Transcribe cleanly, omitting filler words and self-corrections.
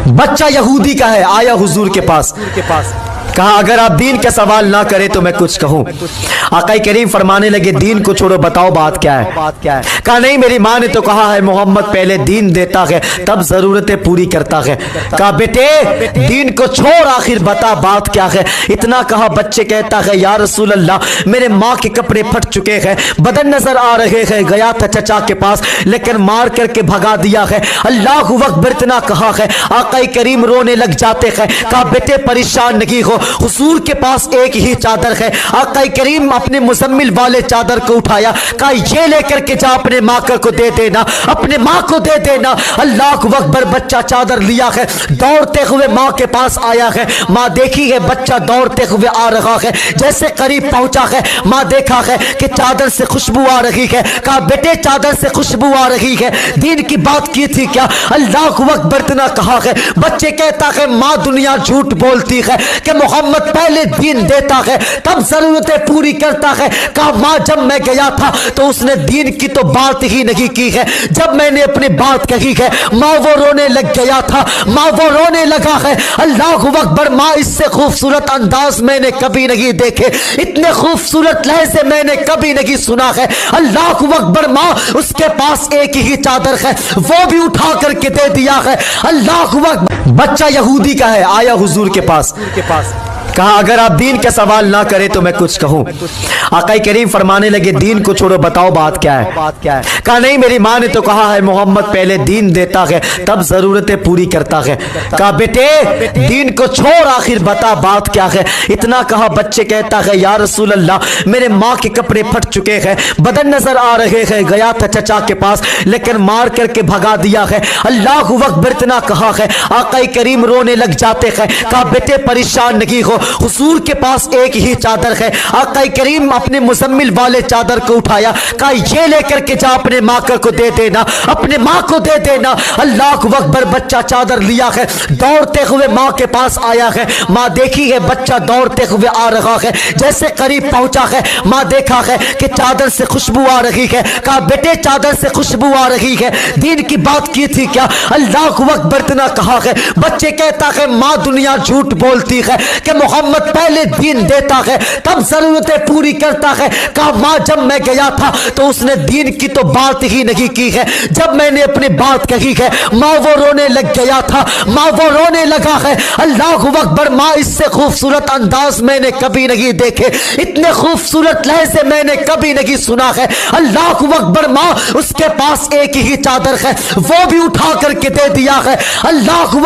بچہ یہودی کا ہے، آیا حضور کے پاس، کہا اگر آپ دین کا سوال نہ کریں تو میں کچھ کہوں۔ آقا کریم فرمانے لگے دین کو چھوڑو، بتاؤ بات کیا ہے؟ کہا نہیں، میری ماں نے تو کہا ہے محمد پہلے دین دیتا ہے تب ضرورتیں پوری کرتا ہے۔ کہا بیٹے دین کو چھوڑ، آخر بتا بات کیا ہے؟ اتنا کہا بچے کہتا ہے یا رسول اللہ میرے ماں کے کپڑے پھٹ چکے ہیں، بدن نظر آ رہے ہیں، گیا تھا چچا کے پاس لیکن مار کر کے بھگا دیا ہے، اللہ اکبر اتنا کہا ہے۔ آقا کریم رونے لگ جاتے ہیں۔ کہا بیٹے پریشان نہیں ہو، حضور کے پاس ایک ہی چادر ہے۔ آقا کریم اپنے مزمل والے چادر کو اٹھایا، کہا یہ لے کر کے جا اپنے ماں کو دے دینا، اپنے ماں کو دے دینا۔ اللہ اکبر، بچہ چادر لیا ہے، دوڑتے ہوئے ماں کے پاس آیا ہے۔ ماں دیکھی ہے بچہ دوڑتے ہوئے آ رہا ہے، جیسے قریب پہنچا ہے ماں دیکھا ہے کہ چادر سے خوشبو آ رہی ہے۔ کہا بیٹے چادر سے خوشبو آ رہی ہے، دین کی بات کی تھی کیا؟ اللہ اکبر اتنا کہا ہے۔ بچے کہتا ہے ماں دنیا جھوٹ بولتی ہے کہ محمد پہلے دین دیتا ہے تب ضرورتیں پوری کرتا ہے۔ کہا ماں جب میں گیا تھا تو اس نے دین کی تو بات ہی نہیں کی ہے، جب میں نے اپنی بات کہی ہے ماں وہ رونے لگ گیا تھا، ماں وہ رونے لگا ہے۔ اللہ اکبر، ماں اس سے خوبصورت انداز میں نے کبھی نہیں دیکھے، اتنے خوبصورت لہجے میں نے کبھی نہیں سنا ہے۔ اللہ اکبر، ماں اس کے پاس ایک ہی چادر ہے، وہ بھی اٹھا کر کے دے دیا ہے۔ اللہ اکبر، بچہ یہودی کا ہے، آیا حضور کے پاس، کہا اگر آپ دین کا سوال نہ کریں تو میں کچھ کہوں۔ آقا کریم فرمانے لگے دین کو چھوڑو، بتاؤ بات کیا ہے؟ کہا نہیں، میری ماں نے تو کہا ہے محمد پہلے دین دیتا ہے تب ضرورتیں پوری کرتا ہے۔ کہا بیٹے دین کو چھوڑ، آخر بتا بات کیا ہے؟ اتنا کہا بچے کہتا ہے یا رسول اللہ میرے ماں کے کپڑے پھٹ چکے ہیں، بدن نظر آ رہے ہیں، گیا تھا چچا کے پاس لیکن مار کر کے بھگا دیا ہے۔ اللہ اکبر اتنا کہا ہے۔ آقا کریم رونے لگ جاتے ہیں۔ کہا بیٹے پریشان نہیں ہو، حضور کے پاس ایک ہی چادر ہے۔ آقا کریم اپنے مزمل والے چادر کو اٹھایا، کہا یہ لے کر کے جا اپنے ماں کو دے دینا، اپنے ماں کو دے دینا۔ اللہ اکبر، بچہ چادر لیا ہے، دوڑتے ہوئے ماں کے پاس آیا ہے۔ ماں دیکھی ہے بچہ دوڑتے ہوئے آ رہا ہے، جیسے قریب پہنچا ہے ماں دیکھا ہے کہ چادر سے خوشبو آ رہی ہے۔ کہا بیٹے چادر سے خوشبو آ رہی ہے، دین کی بات کی تھی کیا؟ اللہ اکبر اتنا کہا ہے۔ بچے کہتا ہے ماں دنیا جھوٹ بولتی ہے کہ محمد پہلے دین دیتا ہے تب ضرورتیں پوری کرتا ہے۔ کہا ماں جب میں گیا تھا تو اس نے دین کی تو بات ہی نہیں کی ہے، جب میں نے اپنی بات کہی ہے ماں وہ رونے لگ گیا تھا، ماں وہ رونے لگا ہے۔ اللہ اکبر، ماں اس سے خوبصورت انداز میں نے کبھی نہیں دیکھے، اتنے خوبصورت لہجے میں نے کبھی نہیں سنا ہے۔ اللہ اکبر، ماں اس کے پاس ایک ہی چادر ہے، وہ بھی اٹھا کر کے دے دیا ہے۔ اللہ اکبر۔